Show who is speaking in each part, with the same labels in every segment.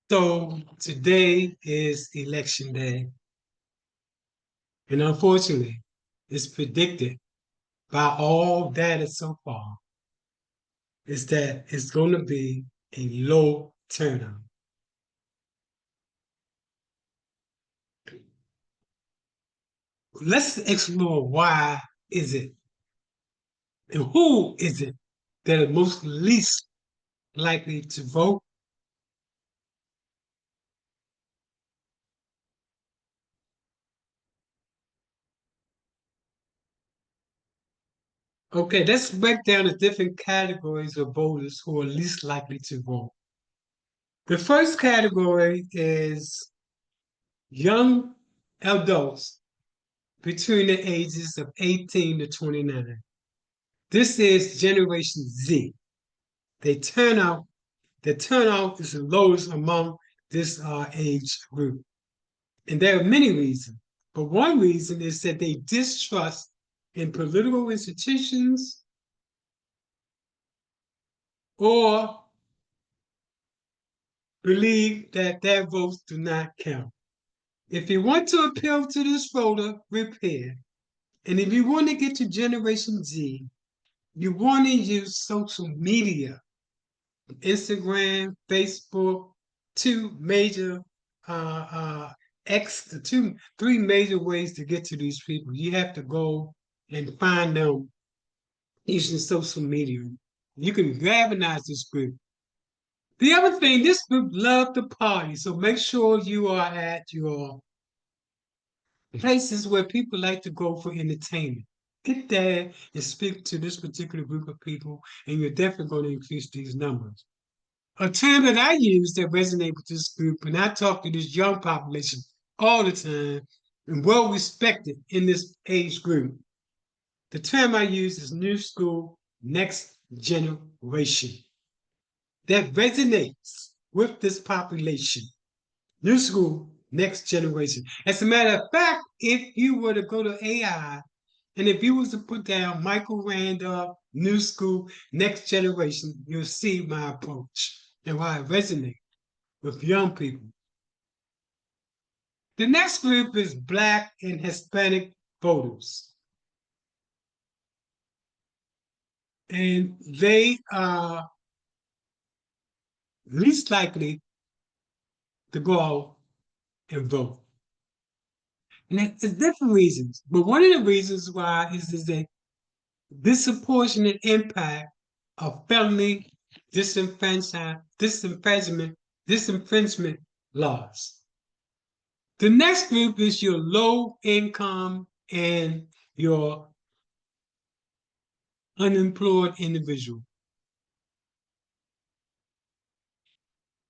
Speaker 1: So today is election day, and unfortunately, it's predicted by all data so far is that it's going to be a low turnout. Let's explore why is it and who is it that are most least likely to vote. Okay, let's break down the different categories of voters who are least likely to vote. The first category is young adults between the ages of 18 to 29. This is Generation Z. They turn out, the turnout is the lowest among this age group. And there are many reasons. But one reason is that they distrust in political institutions or believe that their votes do not count. If you want to appeal to this voter, repair. And if you want to get to Generation Z, you want to use social media, Instagram, Facebook, two major three major ways to get to these people. You have to go and find them using social media. You can galvanize this group. The other thing, this group love to party, so make sure you are at your places where people like to go for entertainment. Get there and speak to this particular group of people, and you're definitely going to increase these numbers. A term that I use that resonates with this group, and I talk to this young population all the time, and well respected in this age group. The term I use is new school, next generation. That resonates with this population. New school, next generation. As a matter of fact, if you were to go to AI and if you was to put down Michael Randolph, new school, next generation, you'll see my approach and why it resonates with young people. The next group is Black and Hispanic voters. And they are least likely to go out and vote. And there's different reasons, but one of the reasons why is that disproportionate impact of felony disenfranchisement laws. The next group is your low income and your unemployed individual.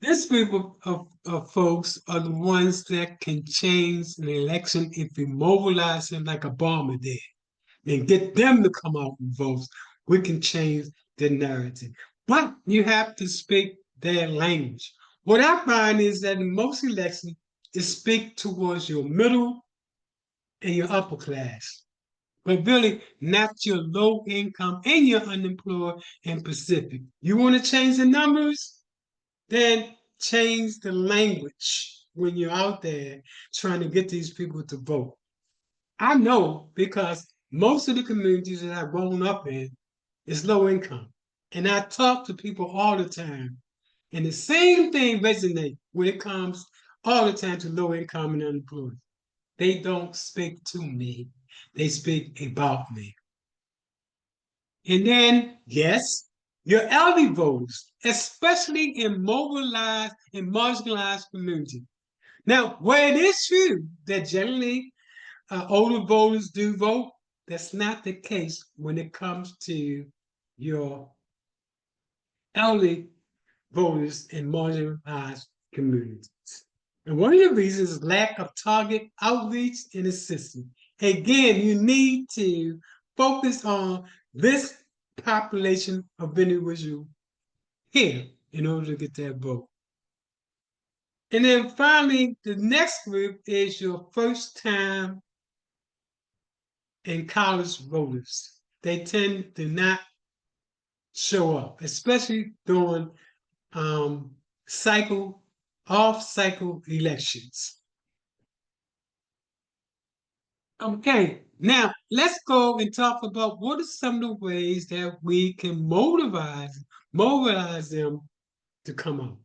Speaker 1: This group of folks are the ones that can change an election if we mobilize them like Obama did and get them to come out and vote. We can change the narrative. But you have to speak their language. What I find is that in most elections, it speaks towards your middle and your upper class, but really not your low income and your unemployed and Pacific. You want to change the numbers? Then change the language when you're out there trying to get these people to vote. I know because most of the communities that I've grown up in is low income. And I talk to people all the time. And the same thing resonates when it comes all the time to low income and unemployed. They don't speak to me, they speak about me. And then, yes, your elderly voters, especially in mobilized and marginalized communities. Now, where it is true that generally older voters do vote, that's not the case when it comes to your elderly voters in marginalized communities. And one of the reasons is lack of target outreach and assistance. Again, you need to focus on this population of individual here in order to get that vote. And then finally, the next group is your first time in college voters. They tend to not show up, especially during cycle off-cycle elections. Okay, now let's go and talk about what are some of the ways that we can mobilize them to come out.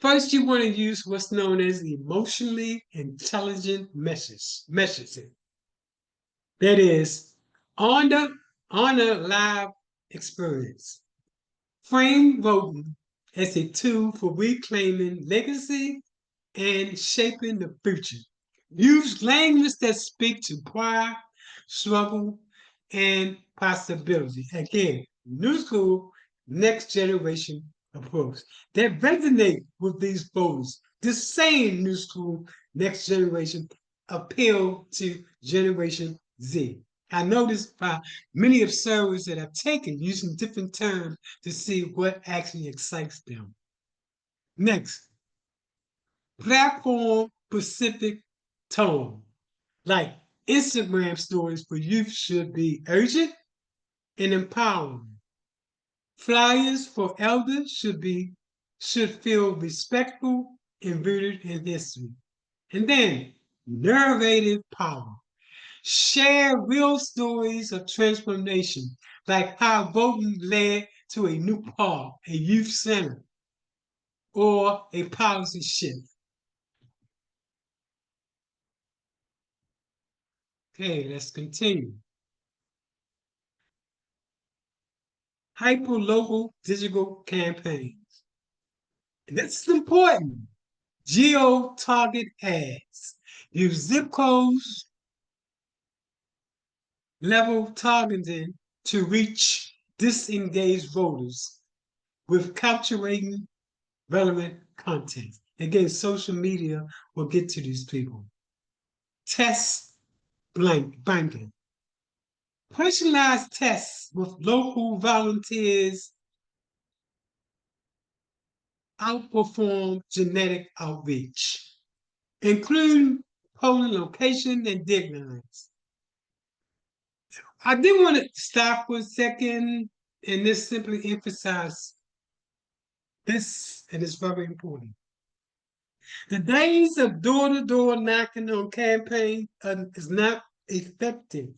Speaker 1: First, you want to use what's known as emotionally intelligent messaging. That is, honor, honor live experience. Frame voting as a tool for reclaiming legacy and shaping the future. Use language that speak to pride, struggle, and possibility. Again, new school, next generation approach that resonate with these voters. The same new school, next generation appeal to Generation Z. I noticed by many of surveys that I've taken using different terms to see what actually excites them. Next, platform specific tone. Like Instagram stories for youth should be urgent and empowering. Flyers for elders should feel respectful and rooted in history. And then narrative power. Share real stories of transformation, like how voting led to a new park, a youth center, or a policy shift. Okay, let's continue. Hyper-local digital campaigns. And that's important. Geo-target ads. Use zip codes, level targeting to reach disengaged voters with capturing relevant content. Again, social media will get to these people. Test banking. Personalized tests with local volunteers outperform genetic outreach, including polling location and deadlines. I did want to stop for a second and just simply emphasize this, and it's very important. The days of door-to-door knocking on campaign is not effective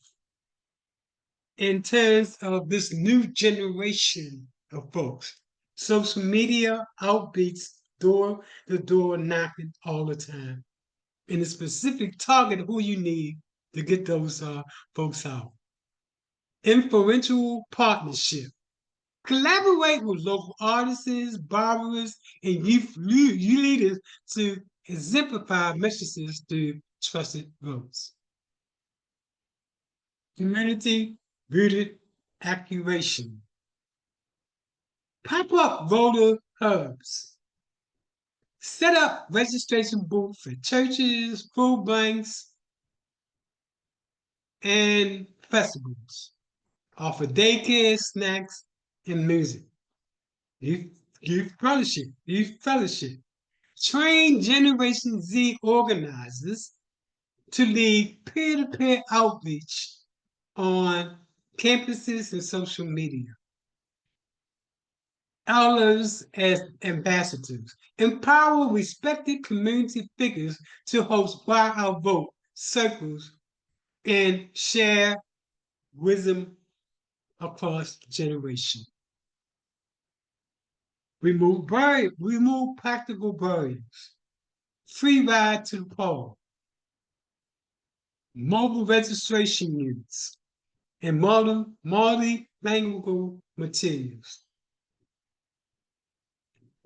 Speaker 1: in terms of this new generation of folks. Social media outbeats door-to-door knocking all the time. And a specific target who you need to get those folks out. Influential partnership. Collaborate with local artists, barbers, and youth leaders to exemplify messages to trusted votes. Community rooted activation. Pop-up voter hubs. Set up registration booths for churches, food banks, and festivals. Offer daycare, snacks, and music. Youth fellowship. Train Generation Z organizers to lead peer-to-peer outreach on campuses and social media. Elders as ambassadors. Empower respected community figures to host Why Our Vote circles and share wisdom across generations. Remove practical barriers. Free ride to the poll. Mobile registration units and multilingual materials.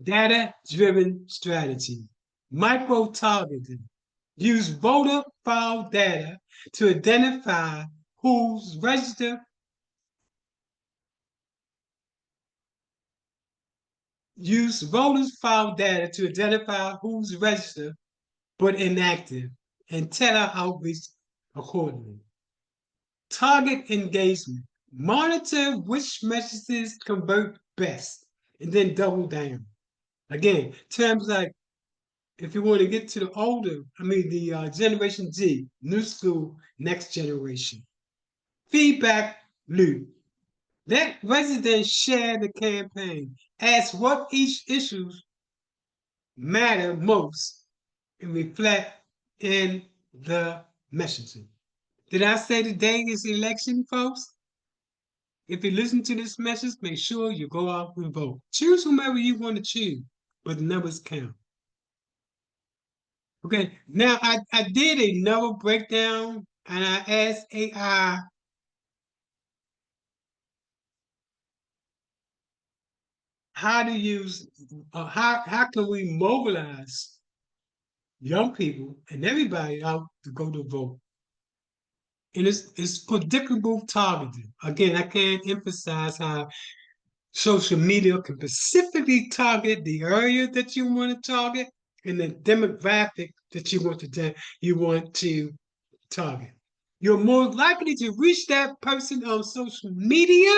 Speaker 1: Data-driven strategy. Micro-targeting. Use voter file data to identify who's registered. Use voters file data to identify who's registered but inactive and tailor outreach accordingly. Target engagement. Monitor which messages convert best and then double down. Again, terms like if you want to get to the Generation Z, new school, next generation. Feedback loop. Let residents share the campaign. Ask what each issues matter most and reflect in the messaging. Did I say today is the election, folks? If you listen to this message, make sure you go out and vote. Choose whomever you want to choose, but the numbers count. Okay, now I did another breakdown and I asked AI how to use, how can we mobilize young people and everybody out to go to vote. And it's predictable targeting. Again, I can't emphasize how social media can specifically target the area that you want to target and the demographic that you want to target. You're more likely to reach that person on social media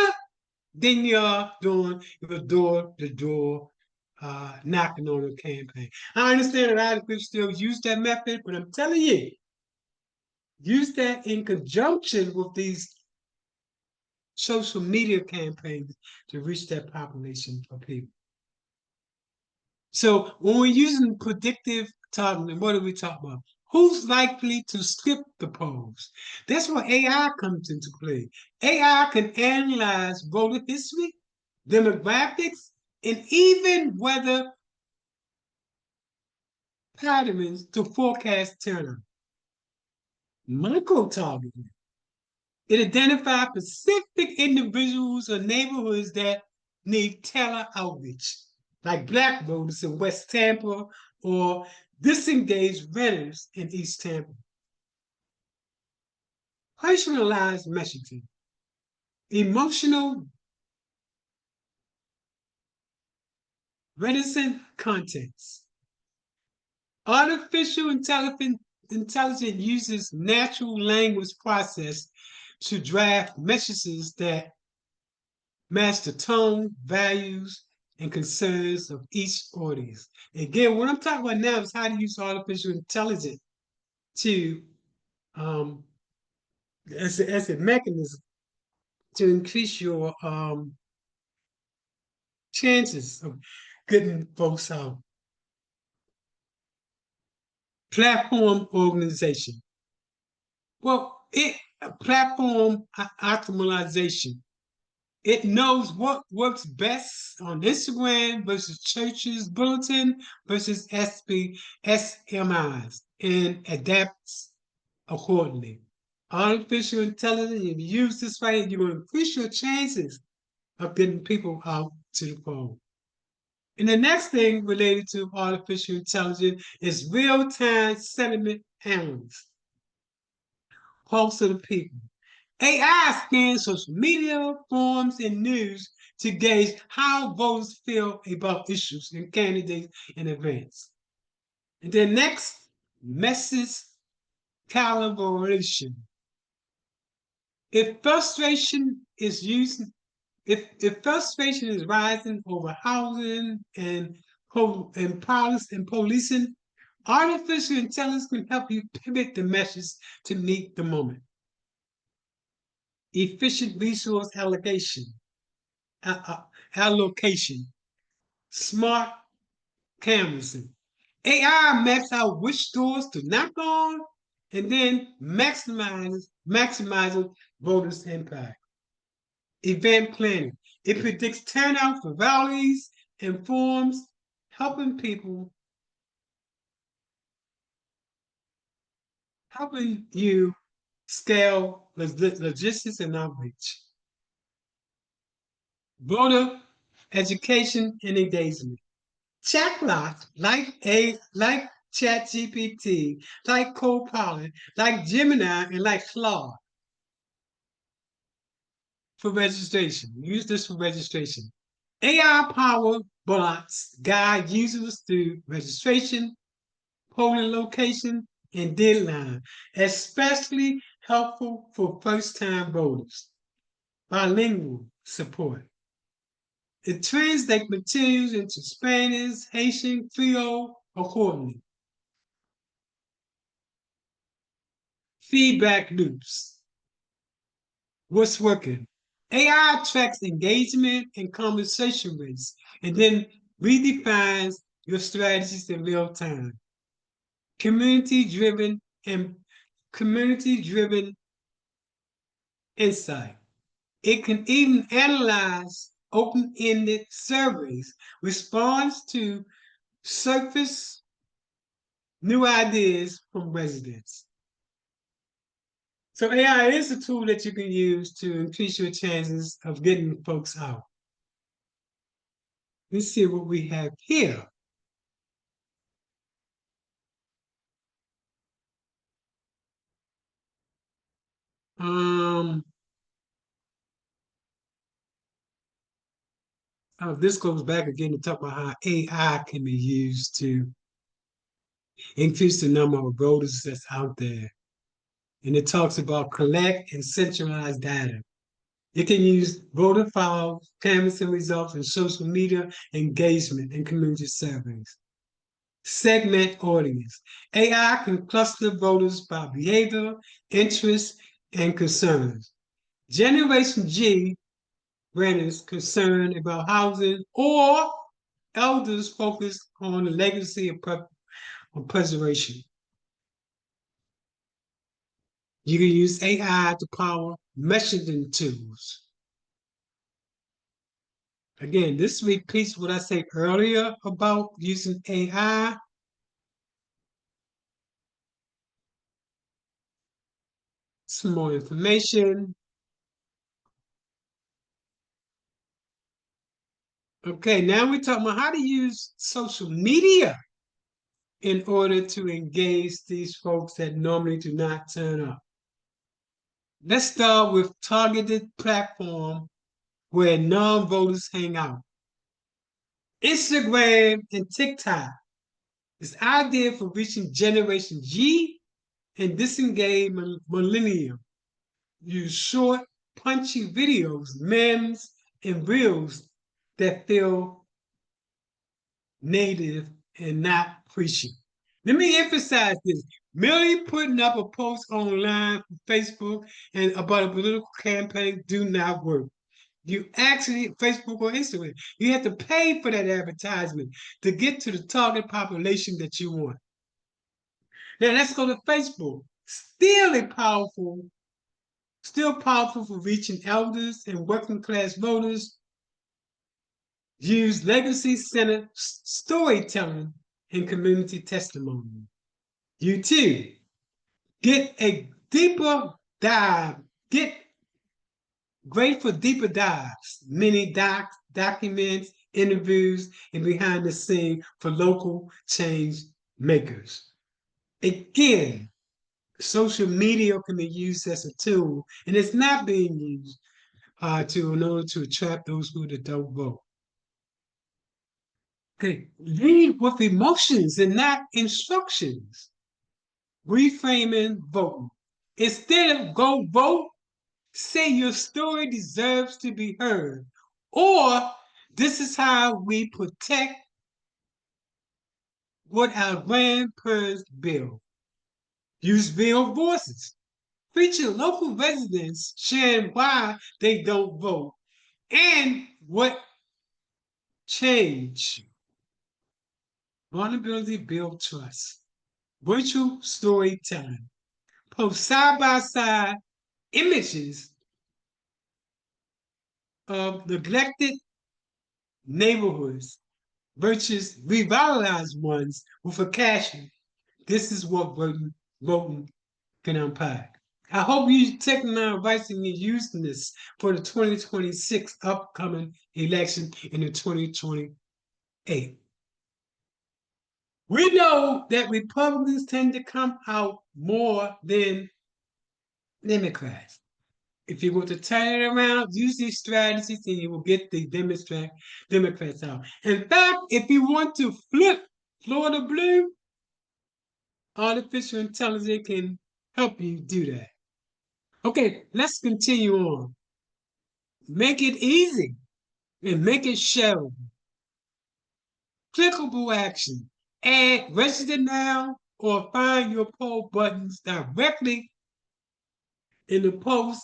Speaker 1: than you're doing your door-to-door knocking on a campaign. I understand a lot of people still use that method, but I'm telling you, use that in conjunction with these social media campaigns to reach that population of people. So when we're using predictive targeting, what are we talking about? Who's likely to skip the polls? That's where AI comes into play. AI can analyze voter history, demographics, and even weather patterns to forecast turnout. Micro-targeting. It identifies specific individuals or neighborhoods that need tele outreach, like Black voters in West Tampa or disengaged renters in East Tampa. Personalized messaging, emotional reticent contents. Artificial intelligence uses natural language process to draft messages that match the tone, values, and concerns of each audience. Again, what I'm talking about now is how to use artificial intelligence to as a mechanism to increase your chances of getting folks out. Platform organization. Well, it platform optimization. It knows what works best on Instagram versus churches bulletin versus SMIs and adapts accordingly. Artificial intelligence, if you use this right, you're going to increase your chances of getting people out to the poll. And the next thing related to artificial intelligence is real-time sentiment analysis. Pulse of the people. AI scans social media, forums, and news to gauge how voters feel about issues and candidates and events. And then next, message calibration. If frustration is using, if frustration is rising over housing and policy and policing, artificial intelligence can help you pivot the message to meet the moment. Efficient resource allocation, smart canvassing. AI maps out which doors to knock on and then maximizes voters' impact. Event planning. It predicts turnout for rallies and forums, helping you scale logistics and outreach. Voter education and engagement. Chatbots like ChatGPT, like Copilot, like Gemini, and like Claude for registration. Use this for registration. AI-powered bots guide users through registration, polling location, and deadline, especially helpful for first-time voters. Bilingual support. It translates materials into Spanish, Haitian, Creole accordingly. Feedback loops. What's working? AI tracks engagement and conversation rates and then redefines your strategies in real time. Community-driven and community-driven insight. It can even analyze open-ended surveys, responds to surface new ideas from residents. So AI is a tool that you can use to increase your chances of getting folks out. Let's see what we have here. Um, this goes back again to talk about how AI can be used to increase the number of voters that's out there. And it talks about collect and centralize data. You can use voter files, canvassing results, and social media engagement in community surveys. Segment audience. AI can cluster voters by behavior, interests, and concerns. Generation G renters concerned about housing or elders focused on the legacy of preservation. You can use AI to power messaging tools. Again, this repeats what I said earlier about using AI. Some more information. Okay, now we're talking about how to use social media in order to engage these folks that normally do not turn up. Let's start with targeted platform where non-voters hang out. Instagram and TikTok is ideal for reaching Generation G and disengaged millennium. Use short, punchy videos, memes, and reels that feel native and not preachy. Let me emphasize this. Merely putting up a post online for Facebook and about a political campaign do not work. You actually, Facebook or Instagram, you have to pay for that advertisement to get to the target population that you want. Now let's go to Facebook. Still powerful for reaching elders and working class voters. Use legacy-centered storytelling and community testimony. You too, get a deeper dive, get great for deeper dives, mini documents, interviews, and behind the scene for local change makers. Again, social media can be used as a tool, and it's not being used in order to attract those who don't vote. Okay, lead with emotions and not instructions. Reframing voting. Instead of go vote, say your story deserves to be heard, or this is how we protect what our grandparents built. Use real voices. Feature local residents sharing why they don't vote and what changed. Vulnerability build trust. Virtual storytelling. Post side-by-side images of neglected neighborhoods versus revitalized ones with a caption. This is what voting can unpack. I hope you're taking my advice and you're using this for the 2026 upcoming election in the 2028. We know that Republicans tend to come out more than Democrats. If you want to turn it around, use these strategies, and you will get the Democrats out. In fact, if you want to flip Florida blue, artificial intelligence can help you do that. Okay, let's continue on. Make it easy and make it shareable. Clickable action. Add register now or find your poll buttons directly in the post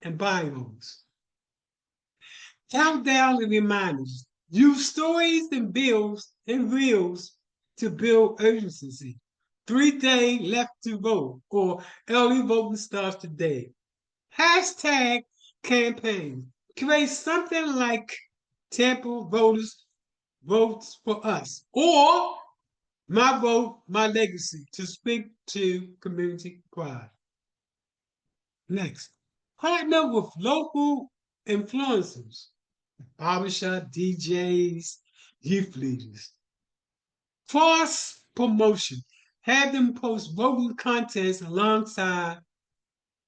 Speaker 1: and bios. Countdown and reminders. Use stories and reels to build urgency. 3 days left to vote, or early voting starts today. Hashtag campaign. Create something like Tampa voters votes for us, or my vote, my legacy, to speak to community pride. Next, partner with local influencers, barbershop DJs, youth leaders. Cross promotion. Have them post voting contests alongside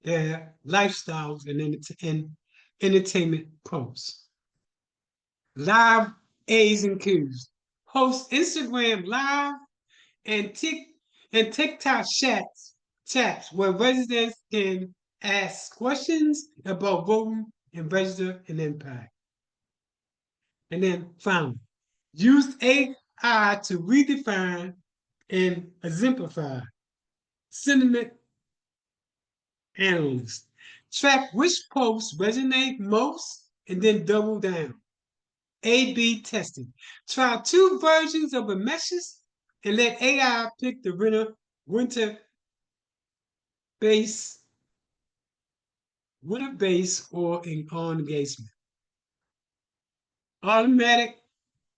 Speaker 1: their lifestyles and entertainment posts. Live A's and Q's. Host Instagram live and TikTok chats where residents can ask questions about voting and register an impact. And then finally, use AI to redefine and exemplify sentiment analysts. Track which posts resonate most and then double down. A/B testing. Try 2 versions of a message and let AI pick the base, winner base or on engagement.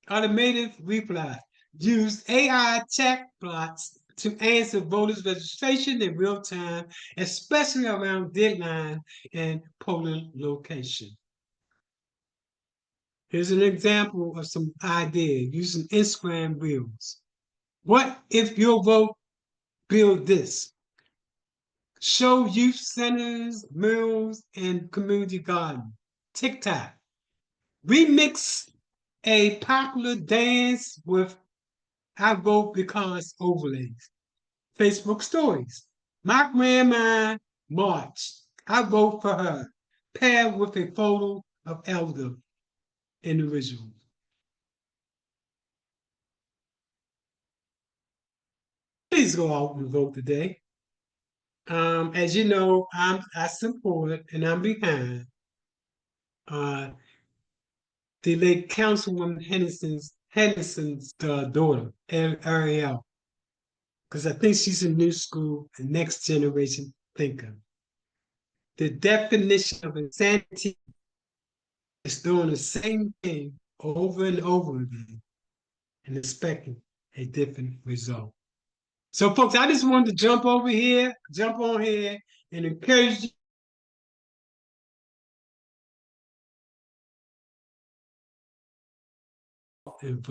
Speaker 1: Automated reply. Use AI chatbots to answer voters' registration in real time, especially around deadline and polling location. Here's an example of some idea using Instagram Reels. What if your vote build this? Show youth centers, murals, and community garden. TikTok. Remix a popular dance with I vote because overlays. Facebook stories. My grandma marched. I vote for her. Paired with a photo of elder individuals. Please go out and vote today. As you know, I support and I'm behind uh, the late Councilwoman Henderson's daughter, Ariel, because I think she's a new school, a next generation thinker. The definition of insanity is doing the same thing over and over again and expecting a different result. So, folks, I just wanted to jump on here, and encourage you.